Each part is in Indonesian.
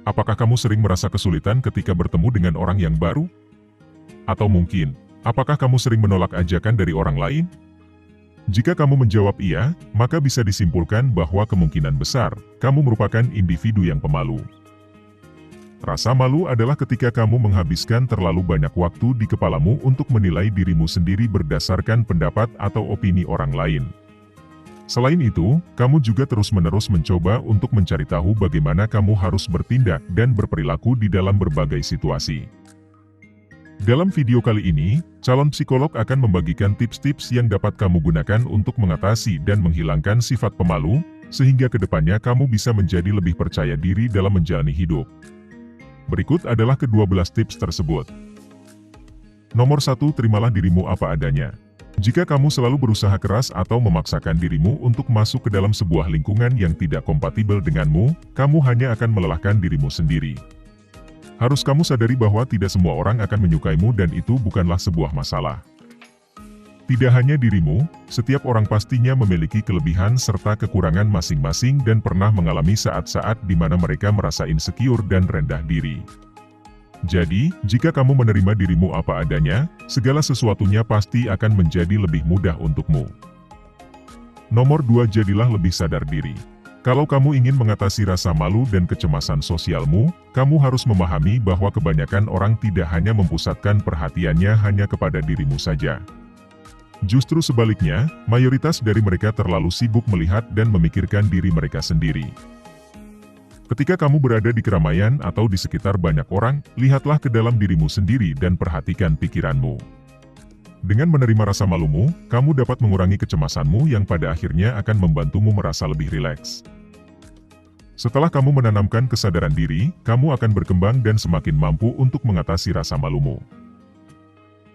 Apakah kamu sering merasa kesulitan ketika bertemu dengan orang yang baru? Atau mungkin, apakah kamu sering menolak ajakan dari orang lain? Jika kamu menjawab iya, maka bisa disimpulkan bahwa kemungkinan besar, kamu merupakan individu yang pemalu. Rasa malu adalah ketika kamu menghabiskan terlalu banyak waktu di kepalamu untuk menilai dirimu sendiri berdasarkan pendapat atau opini orang lain. Selain itu, kamu juga terus-menerus mencoba untuk mencari tahu bagaimana kamu harus bertindak dan berperilaku di dalam berbagai situasi. Dalam video kali ini, calon psikolog akan membagikan tips-tips yang dapat kamu gunakan untuk mengatasi dan menghilangkan sifat pemalu, sehingga kedepannya kamu bisa menjadi lebih percaya diri dalam menjalani hidup. Berikut adalah ke-12 tips tersebut. Nomor 1, terimalah dirimu apa adanya. Jika kamu selalu berusaha keras atau memaksakan dirimu untuk masuk ke dalam sebuah lingkungan yang tidak kompatibel denganmu, kamu hanya akan melelahkan dirimu sendiri. Harus kamu sadari bahwa tidak semua orang akan menyukaimu dan itu bukanlah sebuah masalah. Tidak hanya dirimu, setiap orang pastinya memiliki kelebihan serta kekurangan masing-masing dan pernah mengalami saat-saat di mana mereka merasa insecure dan rendah diri. Jadi, jika kamu menerima dirimu apa adanya, segala sesuatunya pasti akan menjadi lebih mudah untukmu. Nomor 2, jadilah lebih sadar diri. Kalau kamu ingin mengatasi rasa malu dan kecemasan sosialmu, kamu harus memahami bahwa kebanyakan orang tidak hanya mempusatkan perhatiannya hanya kepada dirimu saja. Justru sebaliknya, mayoritas dari mereka terlalu sibuk melihat dan memikirkan diri mereka sendiri. Ketika kamu berada di keramaian atau di sekitar banyak orang, lihatlah ke dalam dirimu sendiri dan perhatikan pikiranmu. Dengan menerima rasa malumu, kamu dapat mengurangi kecemasanmu yang pada akhirnya akan membantumu merasa lebih rileks. Setelah kamu menanamkan kesadaran diri, kamu akan berkembang dan semakin mampu untuk mengatasi rasa malumu.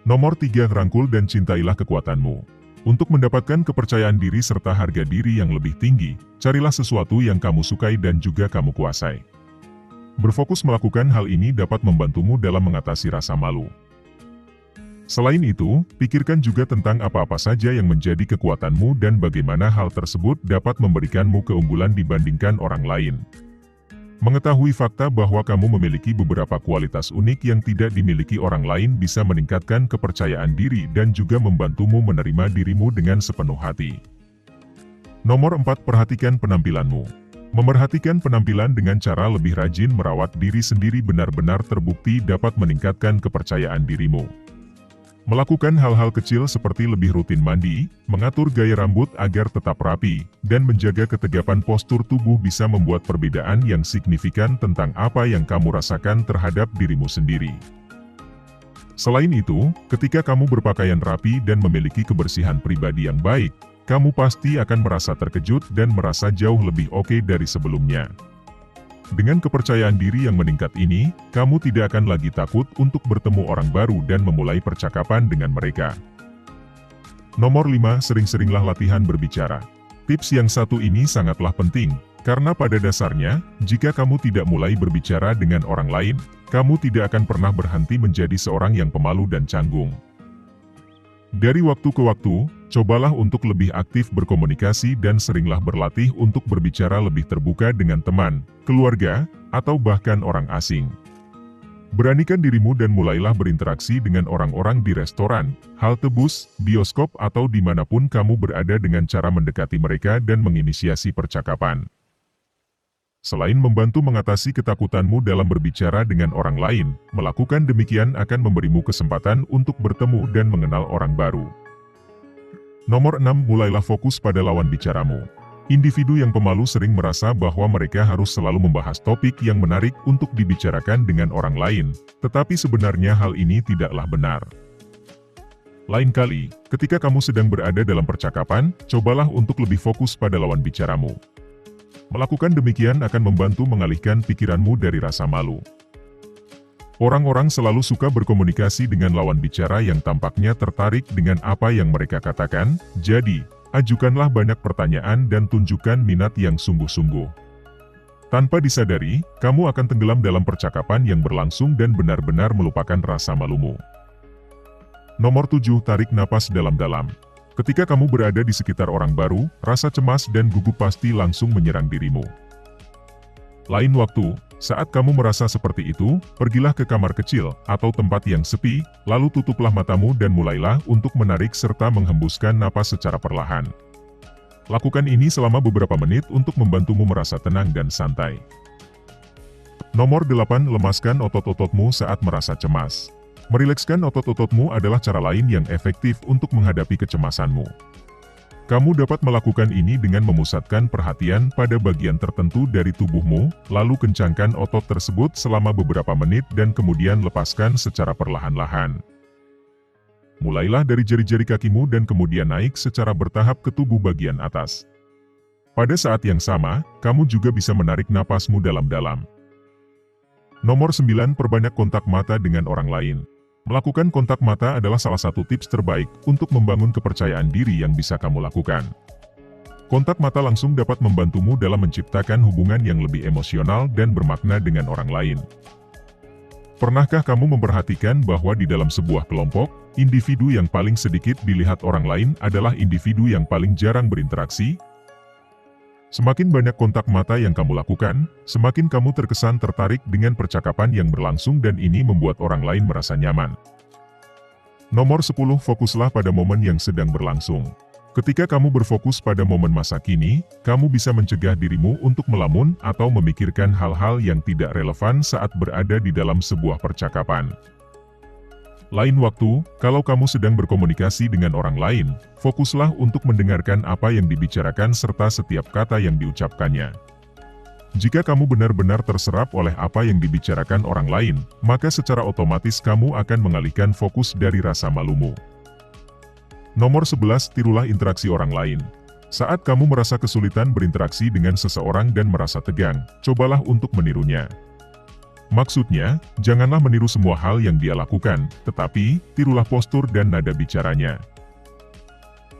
Nomor 3, rangkul dan cintailah kekuatanmu. Untuk mendapatkan kepercayaan diri serta harga diri yang lebih tinggi, carilah sesuatu yang kamu sukai dan juga kamu kuasai. Berfokus melakukan hal ini dapat membantumu dalam mengatasi rasa malu. Selain itu, pikirkan juga tentang apa-apa saja yang menjadi kekuatanmu dan bagaimana hal tersebut dapat memberikanmu keunggulan dibandingkan orang lain. Mengetahui fakta bahwa kamu memiliki beberapa kualitas unik yang tidak dimiliki orang lain bisa meningkatkan kepercayaan diri dan juga membantumu menerima dirimu dengan sepenuh hati. Nomor 4, perhatikan penampilanmu. Memerhatikan penampilan dengan cara lebih rajin merawat diri sendiri benar-benar terbukti dapat meningkatkan kepercayaan dirimu. Melakukan hal-hal kecil seperti lebih rutin mandi, mengatur gaya rambut agar tetap rapi, dan menjaga ketegapan postur tubuh bisa membuat perbedaan yang signifikan tentang apa yang kamu rasakan terhadap dirimu sendiri. Selain itu, ketika kamu berpakaian rapi dan memiliki kebersihan pribadi yang baik, kamu pasti akan merasa terkejut dan merasa jauh lebih oke dari sebelumnya. Dengan kepercayaan diri yang meningkat ini, kamu tidak akan lagi takut untuk bertemu orang baru dan memulai percakapan dengan mereka. Nomor 5, sering-seringlah latihan berbicara. Tips yang satu ini sangatlah penting, karena pada dasarnya, jika kamu tidak mulai berbicara dengan orang lain, kamu tidak akan pernah berhenti menjadi seorang yang pemalu dan canggung. Dari waktu ke waktu, cobalah untuk lebih aktif berkomunikasi dan seringlah berlatih untuk berbicara lebih terbuka dengan teman, keluarga, atau bahkan orang asing. Beranikan dirimu dan mulailah berinteraksi dengan orang-orang di restoran, halte bus, bioskop atau dimanapun kamu berada dengan cara mendekati mereka dan menginisiasi percakapan. Selain membantu mengatasi ketakutanmu dalam berbicara dengan orang lain, melakukan demikian akan memberimu kesempatan untuk bertemu dan mengenal orang baru. Nomor 6, mulailah fokus pada lawan bicaramu. Individu yang pemalu sering merasa bahwa mereka harus selalu membahas topik yang menarik untuk dibicarakan dengan orang lain, tetapi sebenarnya hal ini tidaklah benar. Lain kali, ketika kamu sedang berada dalam percakapan, cobalah untuk lebih fokus pada lawan bicaramu. Melakukan demikian akan membantu mengalihkan pikiranmu dari rasa malu. Orang-orang selalu suka berkomunikasi dengan lawan bicara yang tampaknya tertarik dengan apa yang mereka katakan, jadi, ajukanlah banyak pertanyaan dan tunjukkan minat yang sungguh-sungguh. Tanpa disadari, kamu akan tenggelam dalam percakapan yang berlangsung dan benar-benar melupakan rasa malumu. Nomor 7, tarik napas dalam-dalam. Ketika kamu berada di sekitar orang baru, rasa cemas dan gugup pasti langsung menyerang dirimu. Lain waktu, saat kamu merasa seperti itu, pergilah ke kamar kecil atau tempat yang sepi, lalu tutuplah matamu dan mulailah untuk menarik serta menghembuskan napas secara perlahan. Lakukan ini selama beberapa menit untuk membantumu merasa tenang dan santai. Nomor 8. Lemaskan otot-ototmu saat merasa cemas. Merilekskan otot-ototmu adalah cara lain yang efektif untuk menghadapi kecemasanmu. Kamu dapat melakukan ini dengan memusatkan perhatian pada bagian tertentu dari tubuhmu, lalu kencangkan otot tersebut selama beberapa menit dan kemudian lepaskan secara perlahan-lahan. Mulailah dari jari-jari kakimu dan kemudian naik secara bertahap ke tubuh bagian atas. Pada saat yang sama, kamu juga bisa menarik napasmu dalam-dalam. Nomor 9. Perbanyak kontak mata dengan orang lain. Melakukan kontak mata adalah salah satu tips terbaik untuk membangun kepercayaan diri yang bisa kamu lakukan. Kontak mata langsung dapat membantumu dalam menciptakan hubungan yang lebih emosional dan bermakna dengan orang lain. Pernahkah kamu memperhatikan bahwa di dalam sebuah kelompok, individu yang paling sedikit dilihat orang lain adalah individu yang paling jarang berinteraksi? Semakin banyak kontak mata yang kamu lakukan, semakin kamu terkesan tertarik dengan percakapan yang berlangsung dan ini membuat orang lain merasa nyaman. Nomor 10. Fokuslah pada momen yang sedang berlangsung. Ketika kamu berfokus pada momen masa kini, kamu bisa mencegah dirimu untuk melamun atau memikirkan hal-hal yang tidak relevan saat berada di dalam sebuah percakapan. Lain waktu, kalau kamu sedang berkomunikasi dengan orang lain, fokuslah untuk mendengarkan apa yang dibicarakan serta setiap kata yang diucapkannya. Jika kamu benar-benar terserap oleh apa yang dibicarakan orang lain, maka secara otomatis kamu akan mengalihkan fokus dari rasa malumu. Nomor 11. Tirulah interaksi orang lain. Saat kamu merasa kesulitan berinteraksi dengan seseorang dan merasa tegang, cobalah untuk menirunya. Maksudnya, janganlah meniru semua hal yang dia lakukan, tetapi, tirulah postur dan nada bicaranya.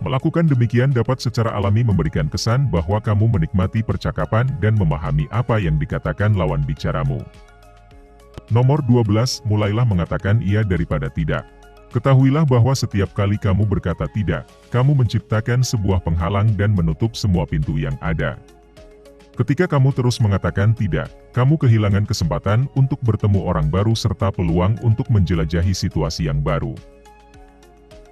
Melakukan demikian dapat secara alami memberikan kesan bahwa kamu menikmati percakapan dan memahami apa yang dikatakan lawan bicaramu. Nomor 12. Mulailah mengatakan iya daripada tidak. Ketahuilah bahwa setiap kali kamu berkata tidak, kamu menciptakan sebuah penghalang dan menutup semua pintu yang ada. Ketika kamu terus mengatakan tidak, kamu kehilangan kesempatan untuk bertemu orang baru serta peluang untuk menjelajahi situasi yang baru.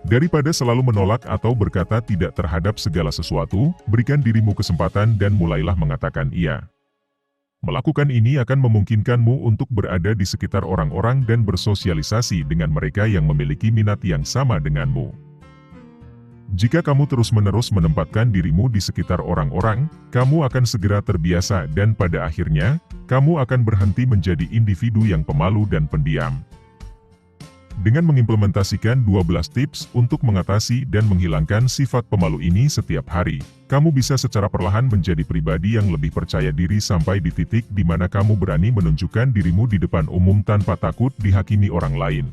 Daripada selalu menolak atau berkata tidak terhadap segala sesuatu, berikan dirimu kesempatan dan mulailah mengatakan iya. Melakukan ini akan memungkinkanmu untuk berada di sekitar orang-orang dan bersosialisasi dengan mereka yang memiliki minat yang sama denganmu. Jika kamu terus-menerus menempatkan dirimu di sekitar orang-orang, kamu akan segera terbiasa dan pada akhirnya, kamu akan berhenti menjadi individu yang pemalu dan pendiam. Dengan mengimplementasikan 12 tips untuk mengatasi dan menghilangkan sifat pemalu ini setiap hari, kamu bisa secara perlahan menjadi pribadi yang lebih percaya diri sampai di titik di mana kamu berani menunjukkan dirimu di depan umum tanpa takut dihakimi orang lain.